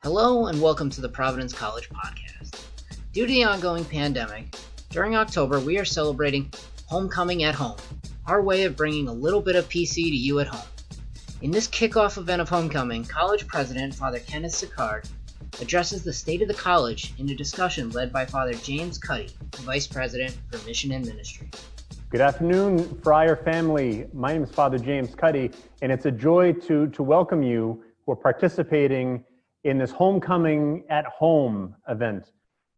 Hello and welcome to the Providence College Podcast. Due to the ongoing pandemic, during October we are celebrating Homecoming at Home, our way of bringing a little bit of PC to you at home. In this kickoff event of Homecoming, College President Father Kenneth Sicard addresses the state of the college in a discussion led by Father James Cuddy, Vice President for Mission and Ministry. Good afternoon, Friar family. My name is Father James Cuddy, and it's a joy to welcome you who are participating in this Homecoming at Home event.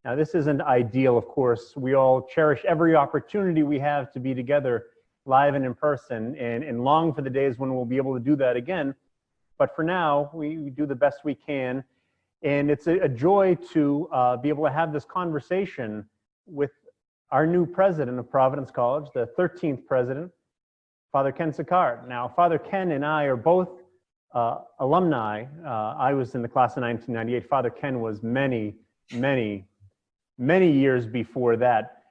Now, this isn't ideal, of course. We all cherish every opportunity we have to be together live and in person and long for the days when we'll be able to do that again. But for now, we do the best we can. And it's a joy to be able to have this conversation with our new president of Providence College, the 13th president, Father Ken Sicard. Now, Father Ken and I are both alumni. I was in the class of 1998. Father Ken was many years before that.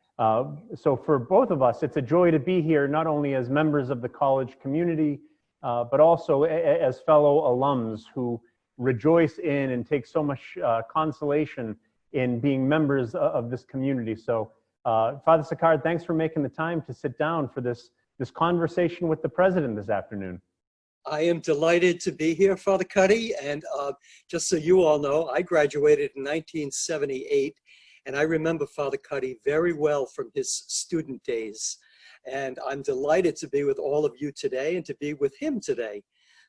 So for both of us, it's a joy to be here, not only as members of the college community, but also as fellow alums who rejoice in and take so much consolation in being members of this community. So Father Sicard, thanks for making the time to sit down for this conversation with the president this afternoon. I am delighted to be here, Father Cuddy, and just so you all know, I graduated in 1978, and I remember Father Cuddy very well from his student days, and I'm delighted to be with all of you today and to be with him today.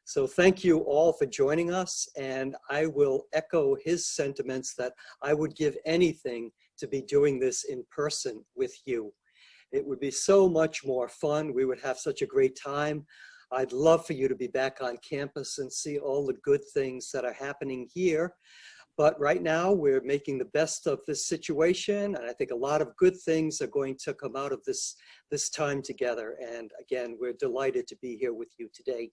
So thank you all for joining us, and I will echo his sentiments that I would give anything to be doing this in person with you. It would be so much more fun. We would have such a great time. I'd love for you to be back on campus and see all the good things that are happening here. But right now, we're making the best of this situation, and I think a lot of good things are going to come out of this time together. And again, we're delighted to be here with you today.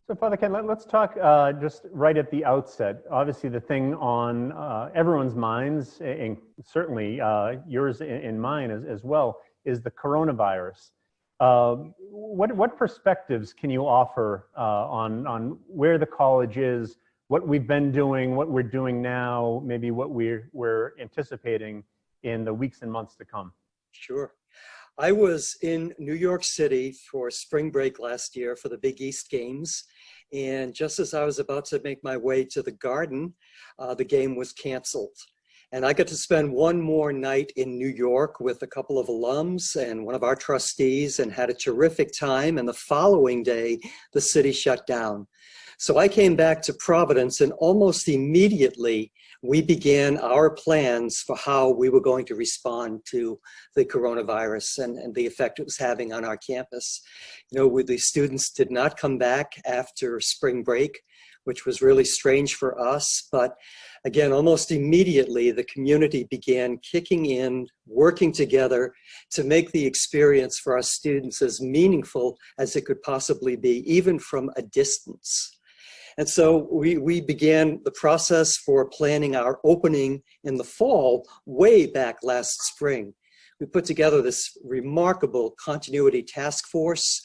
So Father Ken, let's talk just right at the outset. Obviously, the thing on everyone's minds, and certainly yours and mine as well, is the coronavirus. What perspectives can you offer on where the college is, what we've been doing, what we're doing now, maybe what we're anticipating in the weeks and months to come? Sure. I was in New York City for spring break last year for the Big East games. And just as I was about to make my way to the garden, the game was canceled. And I got to spend one more night in New York with a couple of alums and one of our trustees and had a terrific time. And the following day, the city shut down. So I came back to Providence, and almost immediately we began our plans for how we were going to respond to the coronavirus and the effect it was having on our campus. You know, the students did not come back after spring break, which was really strange for us. But again, almost immediately, the community began kicking in, working together to make the experience for our students as meaningful as it could possibly be, even from a distance. And so we began the process for planning our opening in the fall way back last spring. We put together this remarkable continuity task force.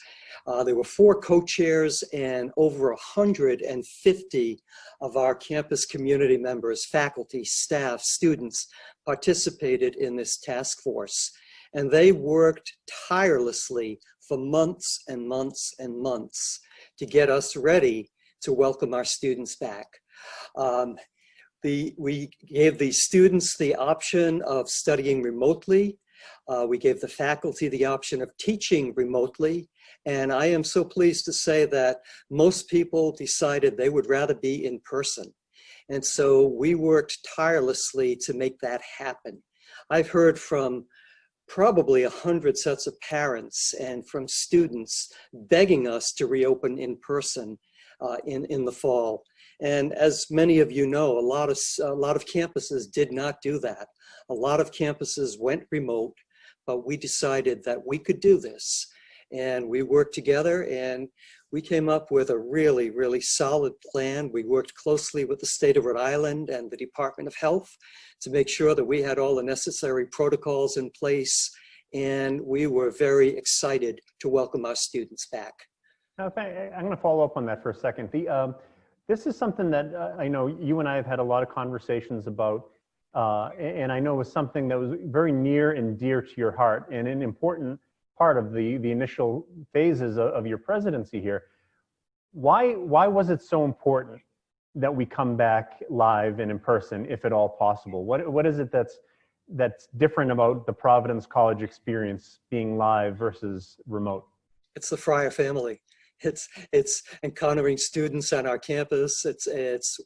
There were 4 co-chairs and over 150 of our campus community members, faculty, staff, students participated in this task force. And they worked tirelessly for months and months and months to get us ready to welcome our students back. We gave the students the option of studying remotely. We gave the faculty the option of teaching remotely. And I am so pleased to say that most people decided they would rather be in person. And so we worked tirelessly to make that happen. I've heard from probably 100 sets of parents and from students begging us to reopen in person in the fall. And as many of you know, a lot of campuses did not do that. A lot of campuses went remote, but we decided that we could do this. And we worked together and we came up with a really, really solid plan. We worked closely with the state of Rhode Island and the Department of Health to make sure that we had all the necessary protocols in place. And we were very excited to welcome our students back. Now, I'm going to follow up on that for a second. This is something that I know you and I have had a lot of conversations about, and I know was something that was very near and dear to your heart and an important part of the initial phases of your presidency here. Why was it so important that we come back live and in person, if at all possible? What is it that's different about the Providence College experience being live versus remote? It's the Fryer family. It's encountering students on our campus. It's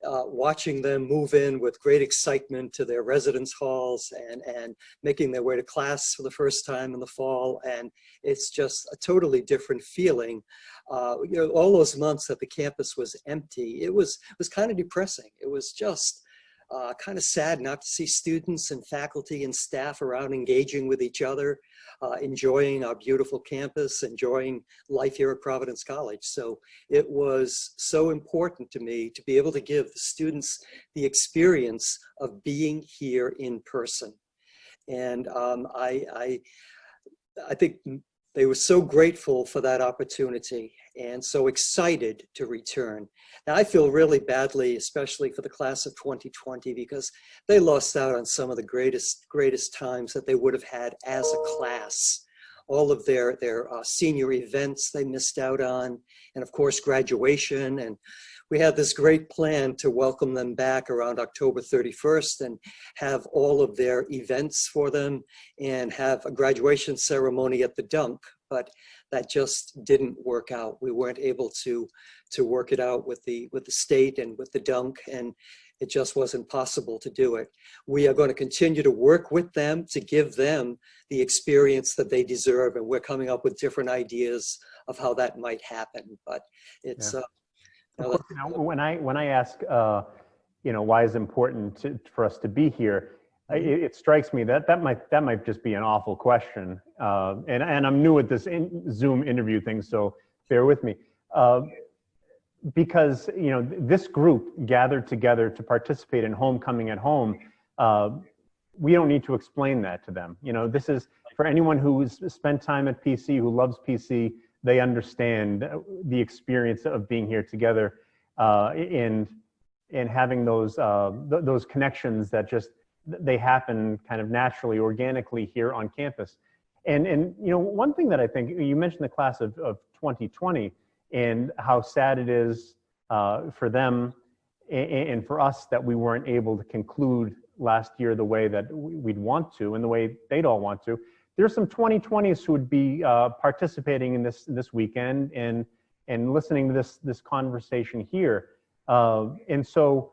watching them move in with great excitement to their residence halls and making their way to class for the first time in the fall. And it's just a totally different feeling. All those months that the campus was empty, it was kind of depressing. It was just kind of sad not to see students and faculty and staff around engaging with each other, enjoying our beautiful campus, enjoying life here at Providence College. So it was so important to me to be able to give the students the experience of being here in person. And I think they were so grateful for that opportunity and so excited to return. Now, I feel really badly, especially for the class of 2020, because they lost out on some of the greatest times that they would have had as a class. All of their senior events they missed out on, and of course, graduation. And we had this great plan to welcome them back around October 31st and have all of their events for them and have a graduation ceremony at the dunk. But that just didn't work out. We weren't able to work it out with the state and with the dunk, and it just wasn't possible to do it. We are going to continue to work with them to give them the experience that they deserve, and we're coming up with different ideas of how that might happen. But it's when I ask, why is it important for us to be here? It strikes me that might just be an awful question, and I'm new at this Zoom interview thing, so bear with me, because this group gathered together to participate in homecoming at home. We don't need to explain that to them. This is for anyone who's spent time at PC, who loves PC. They understand the experience of being here together, and having those connections that just they happen kind of naturally, organically here on campus. And one thing that I think, you mentioned the class of 2020 and how sad it is for them and for us that we weren't able to conclude last year the way that we'd want to and the way they'd all want to. There's some 2020s who would be participating in this weekend and listening to this conversation here. And so,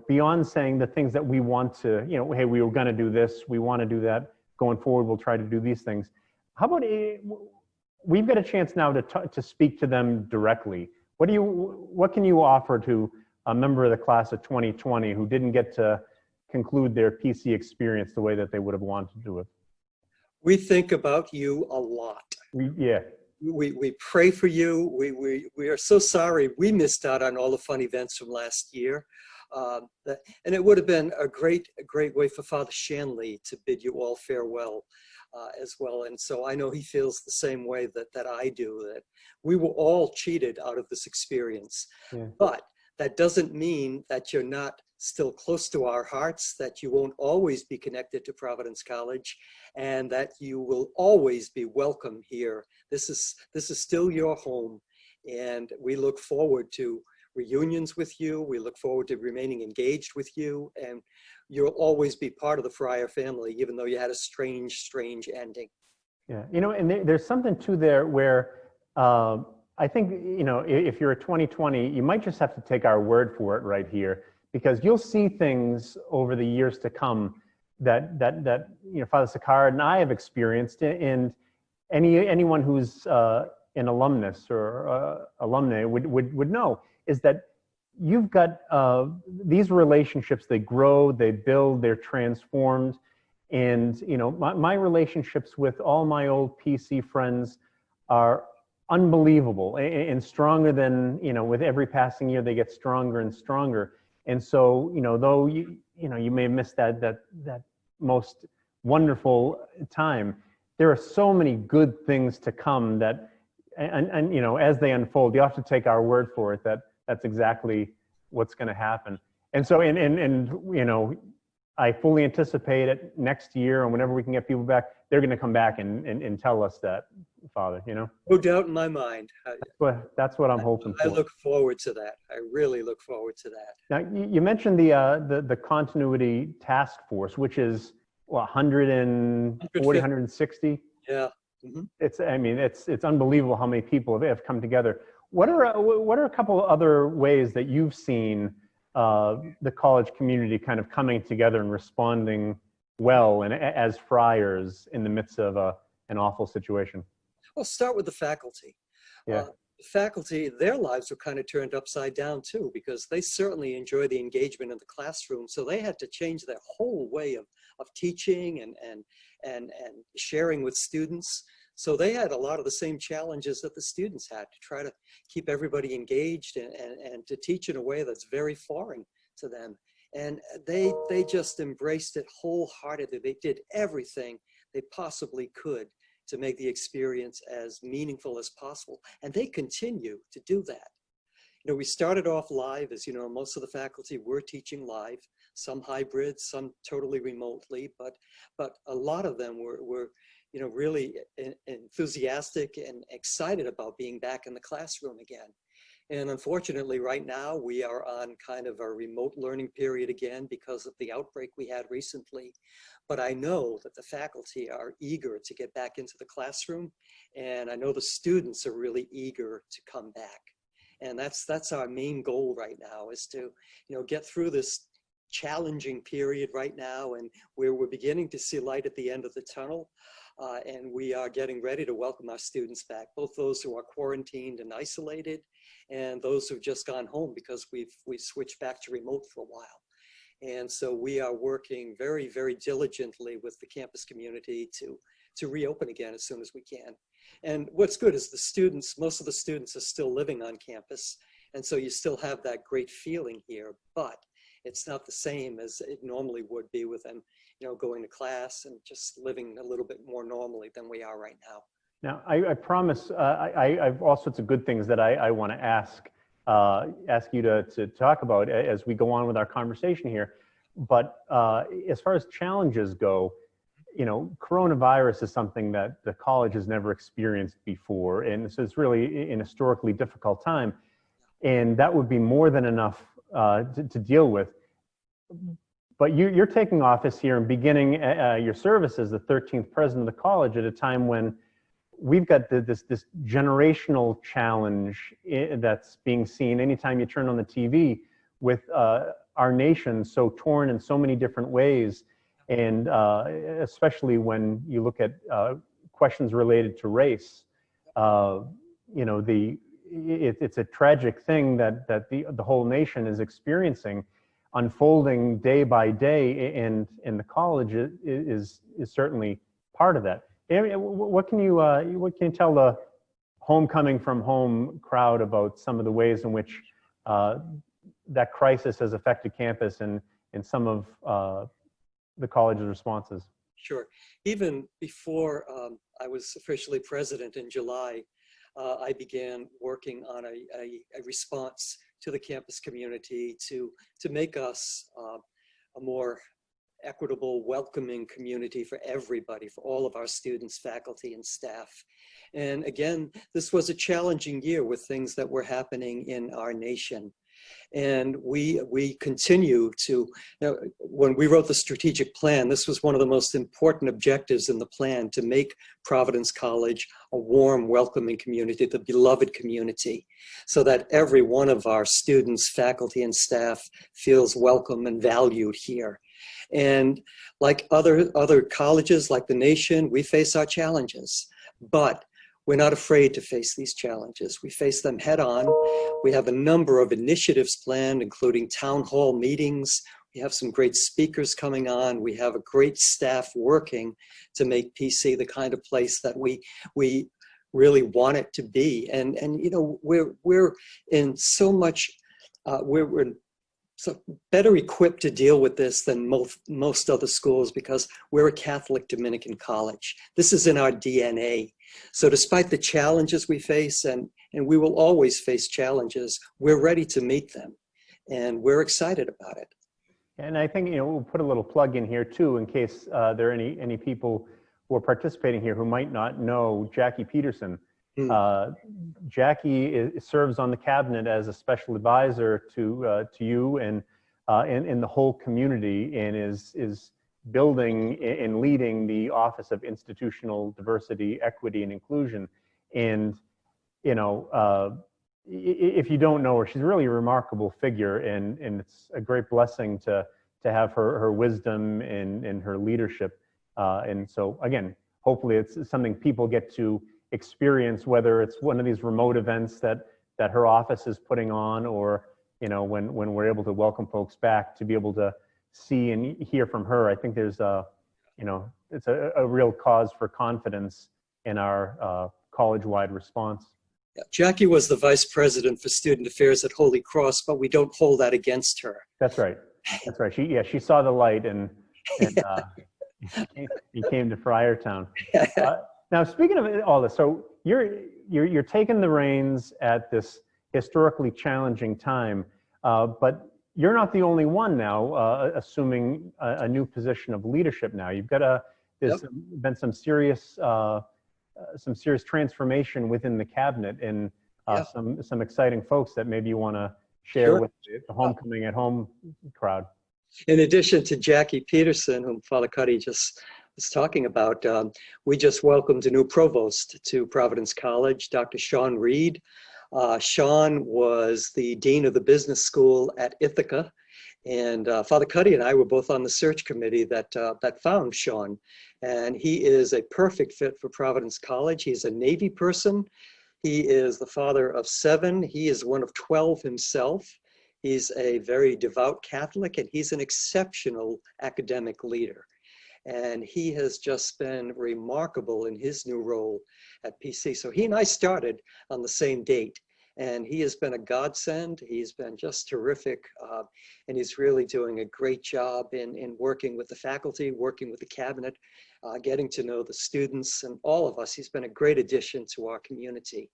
beyond saying the things that we want to, hey, we were going to do this, we want to do that, going forward, we'll try to do these things. How about, we've got a chance now to speak to them directly. What can you offer to a member of the class of 2020 who didn't get to conclude their PC experience the way that they would have wanted to do it? We think about you a lot. We pray for you. We are so sorry we missed out on all the fun events from last year. And it would have been a great way for Father Shanley to bid you all farewell as well. And so I know he feels the same way that I do, that we were all cheated out of this experience. Yeah. But that doesn't mean that you're not still close to our hearts, that you won't always be connected to Providence College, and that you will always be welcome here. This is still your home, and we look forward to reunions with you. We look forward to remaining engaged with you, and you'll always be part of the Fryer family, even though you had a strange ending. Yeah, and there's something too there where I think, if you're a 2020, you might just have to take our word for it right here, because you'll see things over the years to come that Father Sicard and I have experienced, and anyone who's an alumnus or alumni would know, is that you've got these relationships, they grow, they build, they're transformed. And, my relationships with all my old PC friends are unbelievable and stronger than, with every passing year, they get stronger and stronger. And so, though you may have missed that most wonderful time, there are so many good things to come that and you know, as they unfold, you have to take our word for it that that's exactly what's going to happen. And so, and you know, I fully anticipate it next year, and whenever we can get people back, they're going to come back and tell us that, Father, you know? No doubt in my mind. That's what I'm hoping for. I look forward to that. I really look forward to that. Now, you mentioned the continuity task force, which is what, 140, 160? Yeah. Mm-hmm. It's unbelievable how many people have come together. What are a couple of other ways that you've seen the college community kind of coming together and responding well and as friars in the midst of an awful situation? Well, start with the faculty. Yeah. Faculty, their lives were kind of turned upside down too, because they certainly enjoy the engagement in the classroom. So they had to change their whole way of teaching and sharing with students. So they had a lot of the same challenges that the students had to try to keep everybody engaged and to teach in a way that's very foreign to them. And they just embraced it wholeheartedly. They did everything they possibly could to make the experience as meaningful as possible. And they continue to do that. You know, we started off live, as you know, most of the faculty were teaching live, some hybrid, some totally remotely, but a lot of them were you know, really enthusiastic and excited about being back in the classroom again. And unfortunately, right now, we are on kind of a remote learning period again because of the outbreak we had recently. But I know that the faculty are eager to get back into the classroom, and I know the students are really eager to come back. And that's our main goal right now, is to, you know, get through this challenging period right now, and where we're beginning to see light at the end of the tunnel. And we are getting ready to welcome our students back, both those who are quarantined and isolated, and those who've just gone home because we've switched back to remote for a while. And so we are working very, very diligently with the campus community to reopen again as soon as we can. And what's good is the students, most of the students are still living on campus. And so you still have that great feeling here, but it's not the same as it normally would be with them, you know, going to class and just living a little bit more normally than we are right now. Now, I promise I have all sorts of good things that I want to ask you to talk about as we go on with our conversation here. But as far as challenges go, you know, coronavirus is something that the college has never experienced before. And so it's really an historically difficult time. And that would be more than enough to deal with. But you're taking office here and beginning your service as the 13th president of the college at a time when we've got this generational challenge that's being seen anytime you turn on the TV, with our nation so torn in so many different ways. And especially when you look at questions related to race, you know, it's a tragic thing that the whole nation is experiencing, unfolding day by day, and the college is certainly part of that. What can you tell the homecoming from home crowd about some of the ways in which that crisis has affected campus and some of the college's responses? Sure. Even before I was officially president in July, I began working on a response to the campus community to make us a more equitable, welcoming community for everybody, for all of our students, faculty, and staff. And again, this was a challenging year with things that were happening in our nation. And we continue to, you know, when we wrote the strategic plan, this was one of the most important objectives in the plan, to make Providence College a warm, welcoming community, the beloved community, so that every one of our students, faculty, and staff feels welcome and valued here. And like other colleges, like the nation, we face our challenges, but we're not afraid to face these challenges. We face them head on. We have a number of initiatives planned, including town hall meetings. We have some great speakers coming on. We have a great staff working to make PC the kind of place that we really want it to be. And you know, we're in so much, we're in so better equipped to deal with this than most other schools because we're a Catholic Dominican college. This is in our DNA. So despite the challenges we face, and we will always face challenges, we're ready to meet them, and we're excited about it. And I think, we'll put a little plug in here too, in case there are any people who are participating here who might not know Jackie Peterson. Jackie serves on the cabinet as a special advisor to you and in the whole community, and is building and leading the Office of Institutional Diversity, Equity, and Inclusion. And if you don't know her, she's really a remarkable figure, and it's a great blessing to have her wisdom and her leadership. And so again, hopefully it's something people get to experience, whether it's one of these remote events that her office is putting on, or when we're able to welcome folks back, to be able to see and hear from her. I think there's it's a real cause for confidence in our college-wide response. Yeah, Jackie was the vice president for student affairs at Holy Cross, but we don't hold that against her. That's right. That's right. She saw the light and he came to Friartown. Now, speaking of all this, so you're taking the reins at this historically challenging time, but you're not the only one now assuming a new position of leadership. Now you've got there's been some serious transformation within the cabinet, and some exciting folks that maybe you want to share with the Homecoming at Home crowd. In addition to Jackie Peterson, whom Father Cuddy just was talking about, we just welcomed a new provost to Providence College, Dr. Sean Reed. Sean was the dean of the business school at Ithaca, and Father Cuddy and I were both on the search committee that found Sean, and he is a perfect fit for Providence College. He's a Navy person. He is the father of 7. He is one of 12 himself. He's a very devout Catholic, and he's an exceptional academic leader. And he has just been remarkable in his new role at PC. So he and I started on the same date, and he has been a godsend. He's been just terrific, and he's really doing a great job in working with the faculty, working with the cabinet, getting to know the students and all of us. He's been a great addition to our community.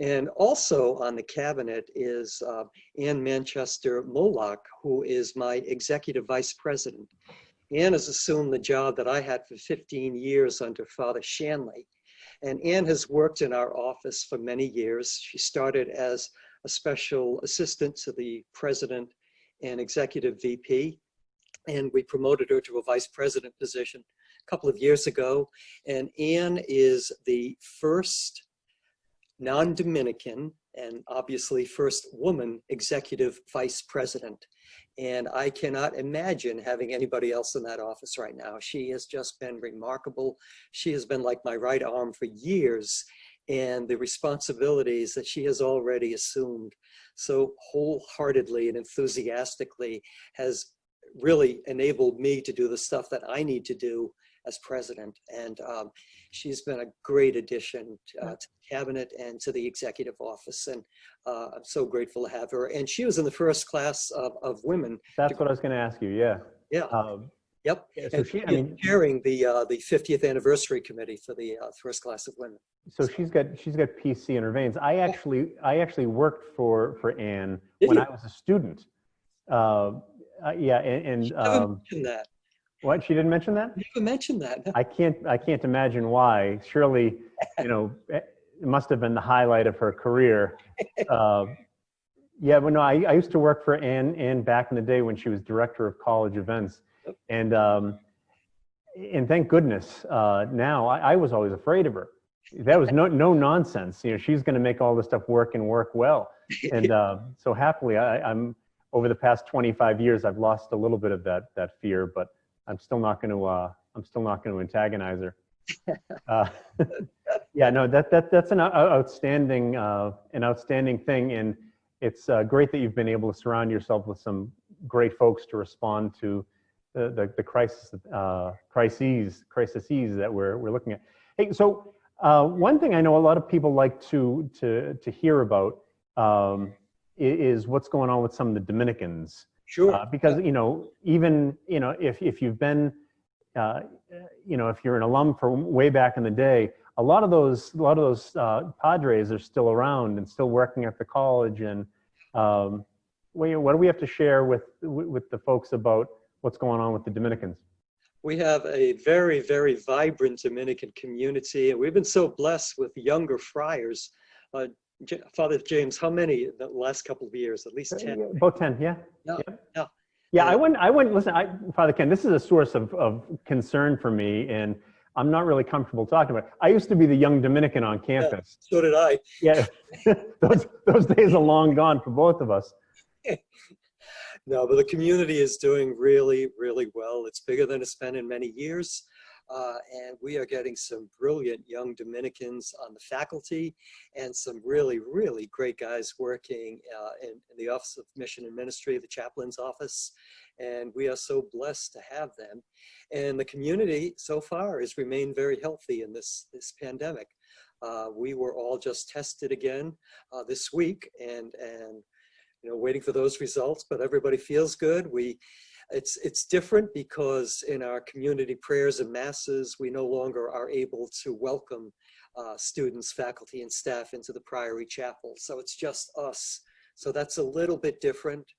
And also on the cabinet is Ann Manchester Moloch, who is my executive vice president. Ann has assumed the job that I had for 15 years under Father Shanley. And Ann has worked in our office for many years. She started as a special assistant to the president and executive VP, and we promoted her to a vice president position a couple of years ago. And Ann is the first non-Dominican and obviously first woman executive vice president. And I cannot imagine having anybody else in that office right now. She has just been remarkable. She has been like my right arm for years, and the responsibilities that she has already assumed so wholeheartedly and enthusiastically has really enabled me to do the stuff that I need to do as president. And she's been a great addition to the cabinet and to the executive office. And I'm so grateful to have her. And she was in the first class of women. That's what I was going to ask you. Yeah. Yeah. Yep. Yeah, so and she's chairing the 50th anniversary committee for the first class of women. So she's got PC in her veins. I actually worked for Ann when I was a student. Yeah, and never mentioned that. What? She didn't mention that? Never mentioned that. No. I can't imagine why. Surely, it must have been the highlight of her career. Yeah, but no, I used to work for Ann back in the day when she was director of college events, and thank goodness now I was always afraid of her. That was no nonsense. She's going to make all this stuff work and work well. And so happily, I'm over the past 25 years, I've lost a little bit of that fear, but I'm still not going to antagonize her. Yeah, no, that's an outstanding thing, and it's great that you've been able to surround yourself with some great folks to respond to the crises that we're looking at. Hey, so one thing I know a lot of people like to hear about is what's going on with some of the Dominicans. Sure. Because, even, if you've been, if you're an alum from way back in the day, a lot of those padres are still around and still working at the college. And what do we have to share with the folks about what's going on with the Dominicans? We have a very, very vibrant Dominican community, and we've been so blessed with younger friars. Father James, how many in the last couple of years? At least 10. About 10, yeah. Yeah. Yeah. Yeah, I wouldn't listen, Father Ken, this is a source of concern for me, and I'm not really comfortable talking about it. I used to be the young Dominican on campus. Yeah, so did I. Yeah, those days are long gone for both of us. No, but the community is doing really, really well. It's bigger than it's been in many years. And we are getting some brilliant young Dominicans on the faculty and some really, really great guys working in the Office of Mission and Ministry, the chaplain's office. And we are so blessed to have them. And the community so far has remained very healthy in this pandemic. We were all just tested again this week and waiting for those results, but everybody feels good. It's different because in our community prayers and masses, we no longer are able to welcome students, faculty, and staff into the Priory Chapel. So it's just us. So that's a little bit different.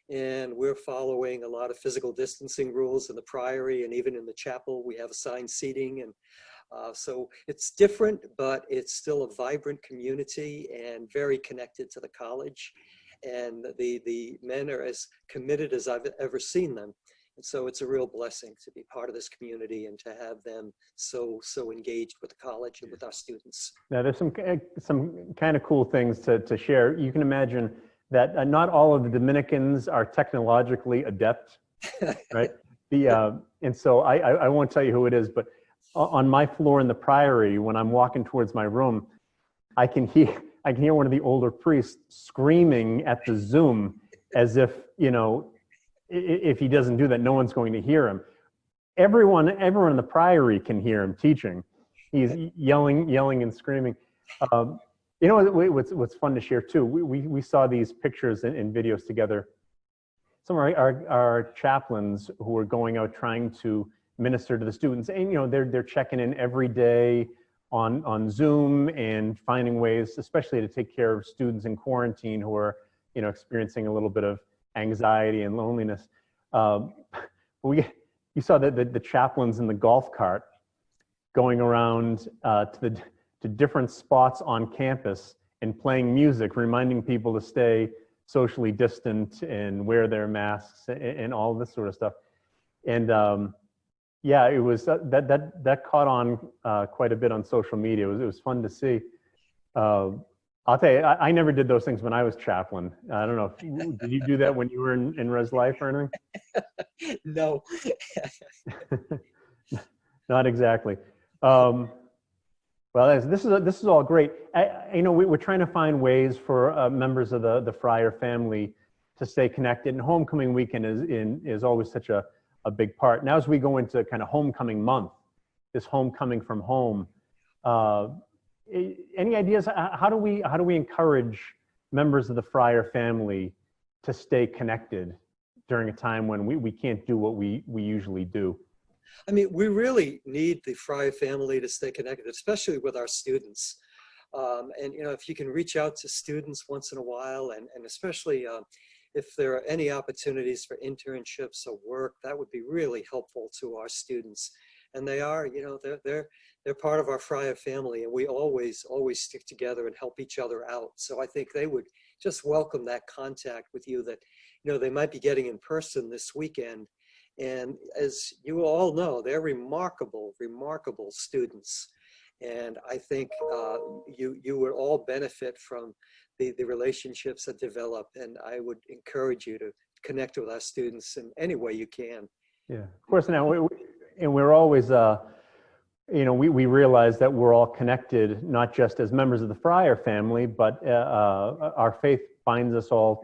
And we're following a lot of physical distancing rules in the Priory, and even in the chapel, we have assigned seating. And so it's different, but it's still a vibrant community and very connected to the college. And the men are as committed as I've ever seen them. And so it's a real blessing to be part of this community and to have them so engaged with the college and with our students. Now, there's some kind of cool things to share. You can imagine that not all of the Dominicans are technologically adept, right? And so I won't tell you who it is, but on my floor in the Priory, when I'm walking towards my room, I can hear one of the older priests screaming at the Zoom as if, if he doesn't do that, no one's going to hear him. Everyone in the Priory can hear him teaching. He's yelling and screaming. What's fun to share too, we saw these pictures and videos together. Some of our chaplains who are going out trying to minister to the students, and they're checking in every day on Zoom and finding ways, especially to take care of students in quarantine who are, experiencing a little bit of anxiety and loneliness. You saw the chaplains in the golf cart going around to different spots on campus and playing music, reminding people to stay socially distant and wear their masks and all this sort of stuff. And yeah, it was that caught on quite a bit on social media. It was fun to see. I'll tell you, I never did those things when I was chaplain. I don't know, did you do that when you were in Res Life or anything? No. Not exactly. Well, this is all great. We're trying to find ways for members of the Friar family to stay connected, and homecoming weekend is always such a big part. Now, as we go into kind of homecoming month, this homecoming from home, any ideas? How do we encourage members of the Friar family to stay connected during a time when we can't do what we usually do? I mean, we really need the Friar family to stay connected, especially with our students. And if you can reach out to students once in a while, and especially if there are any opportunities for internships or work, that would be really helpful to our students. And they are, they're part of our Friar family, and we always stick together and help each other out. So I think they would just welcome that contact with you that, they might be getting in person this weekend. And as you all know, they're remarkable students. And I think you would all benefit from the relationships that develop. And I would encourage you to connect with our students in any way you can. Yeah, of course. Now, we're always, we realize that we're all connected, not just as members of the Friar family, but our faith binds us all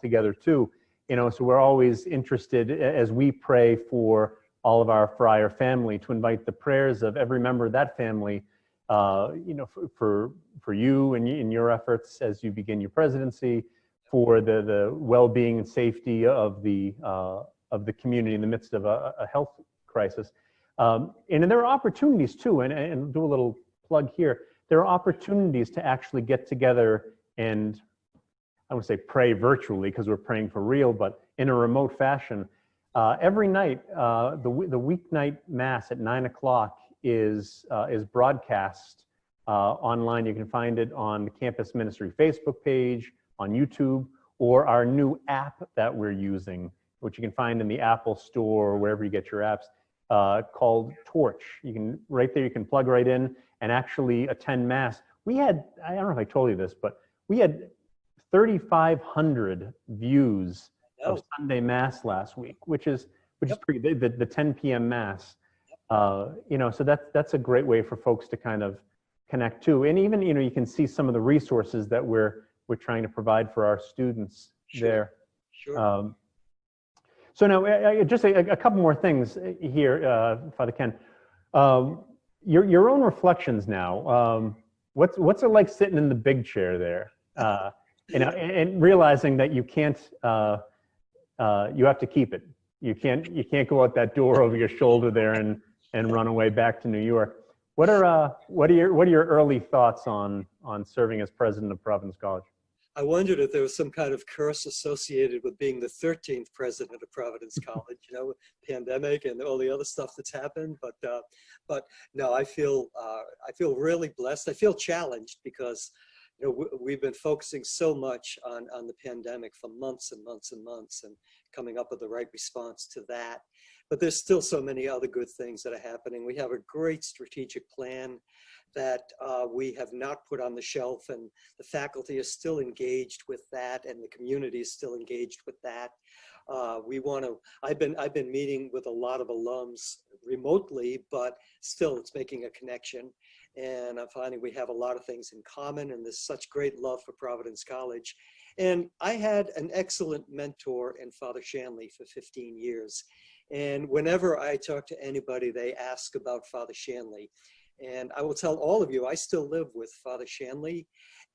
together too. So we're always interested, as we pray for all of our Friar family, to invite the prayers of every member of that family, for you and in your efforts as you begin your presidency, for the well-being and safety of the community in the midst of a health crisis. And there are opportunities too, and do a little plug here. There are opportunities to actually get together and, I would say, pray virtually because we're praying for real, but in a remote fashion. Every night, the weeknight mass at 9 o'clock is broadcast online. You can find it on the Campus Ministry Facebook page, on YouTube, or our new app that we're using, which you can find in the Apple Store or wherever you get your apps, called Torch. Right there, you can plug right in and actually attend Mass. We had, I don't know if I told you this, but we had 3,500 views of Sunday Mass last week, which is pretty big, the 10 p.m. Mass. So that's a great way for folks to kind of connect to. And even, you can see some of the resources that we're trying to provide for our students there. Sure. So now, just a couple more things here, Father Ken. Your own reflections now. What's it like sitting in the big chair there? And realizing that you can't, you have to keep it. You can't go out that door over your shoulder there and run away back to New York. What are your early thoughts on serving as president of Providence College? I wondered if there was some kind of curse associated with being the 13th president of Providence College, pandemic and all the other stuff that's happened. But no, I feel really blessed. I feel challenged because we've been focusing so much on the pandemic for months and months and months and coming up with the right response to that. But there's still so many other good things that are happening. We have a great strategic plan that we have not put on the shelf, and the faculty is still engaged with that, and the community is still engaged with that. I've been meeting with a lot of alums remotely, but still it's making a connection. And I'm finding we have a lot of things in common, and there's such great love for Providence College. And I had an excellent mentor in Father Shanley for 15 years. And whenever I talk to anybody, they ask about Father Shanley. And I will tell all of you, I still live with Father Shanley,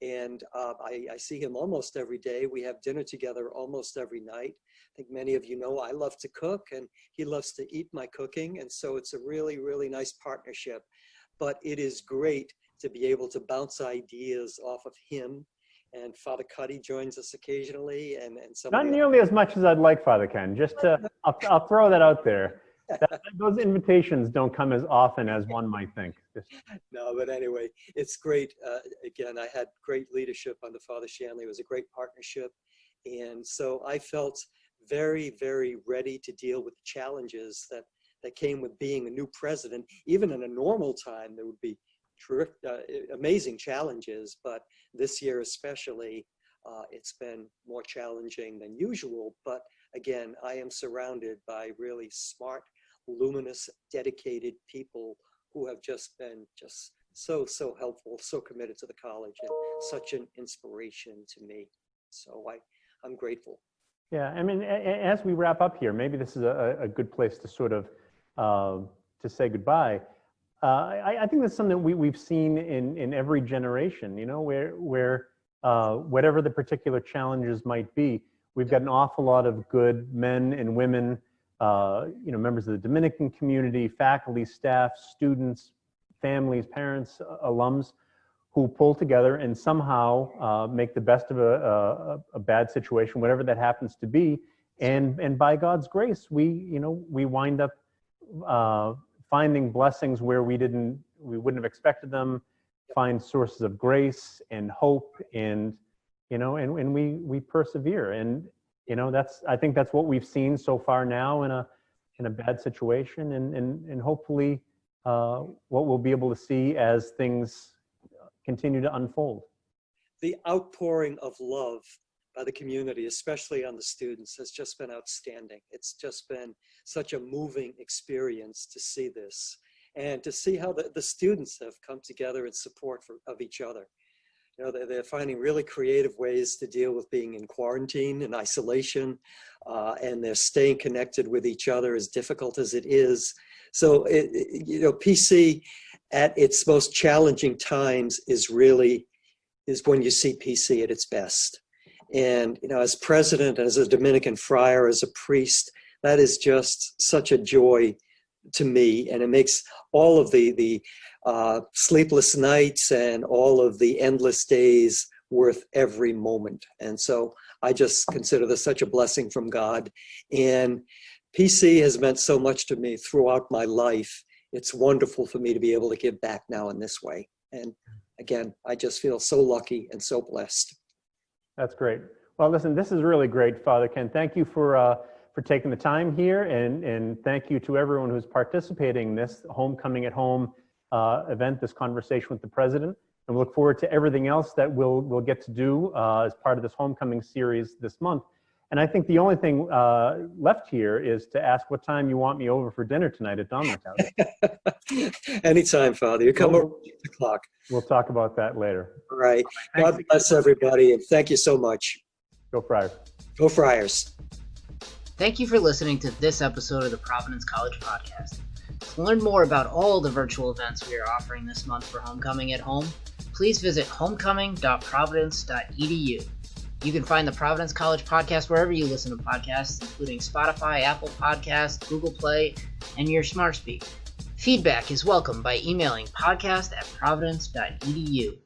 and I see him almost every day. We have dinner together almost every night. I think many of you know I love to cook, and he loves to eat my cooking. And so it's a really, really nice partnership. But it is great to be able to bounce ideas off of him. And Father Cuddy joins us occasionally, and some. Not nearly as much as I'd like, Father Ken. I'll throw that out there. Those invitations don't come as often as one might think. No, but anyway, it's great. Again, I had great leadership under Father Shanley. It was a great partnership. And so I felt very, very ready to deal with the challenges that came with being a new president. Even in a normal time, there would be amazing challenges, but this year especially, it's been more challenging than usual. But again, I am surrounded by really smart, luminous, dedicated people who have just been so helpful, so committed to the college, and such an inspiration to me. So I'm grateful. Yeah, I mean, as we wrap up here, maybe this is a good place to sort of to say goodbye. I think that's something we've seen in every generation, where whatever the particular challenges might be, we've got an awful lot of good men and women, members of the Dominican community, faculty, staff, students, families, parents, alums, who pull together and somehow make the best of a bad situation, whatever that happens to be. And by God's grace, we wind up finding blessings where we wouldn't have expected them, find sources of grace and hope, and we persevere. And I think that's what we've seen so far now in a bad situation, and hopefully what we'll be able to see as things continue to unfold. The outpouring of love by the community, especially on the students, has just been outstanding. It's just been such a moving experience to see this, and to see how the students have come together in support of each other. They're finding really creative ways to deal with being in quarantine and isolation, and they're staying connected with each other as difficult as it is. So, PC at its most challenging times is when you see PC at its best. And, as president, as a Dominican friar, as a priest, that is just such a joy to me. And it makes all of the sleepless nights and all of the endless days worth every moment. And so I just consider this such a blessing from God. And PC has meant so much to me throughout my life. It's wonderful for me to be able to give back now in this way. And again, I just feel so lucky and so blessed. That's great. Well, listen, this is really great, Father Ken. Thank you for taking the time here, and thank you to everyone who's participating in this Homecoming at Home event, this conversation with the President. And we look forward to everything else that we'll get to do as part of this Homecoming series this month. And I think the only thing left here is to ask what time you want me over for dinner tonight at Dominic's house. Anytime, Father. You come over at 8 o'clock. We'll talk about that later. All right. God bless everybody, and thank you so much. Go Friars. Go Friars. Thank you for listening to this episode of the Providence College Podcast. To learn more about all the virtual events we are offering this month for Homecoming at Home, please visit homecoming.providence.edu. You can find the Providence College Podcast wherever you listen to podcasts, including Spotify, Apple Podcasts, Google Play, and your smart speaker. Feedback is welcome by emailing podcast@providence.edu.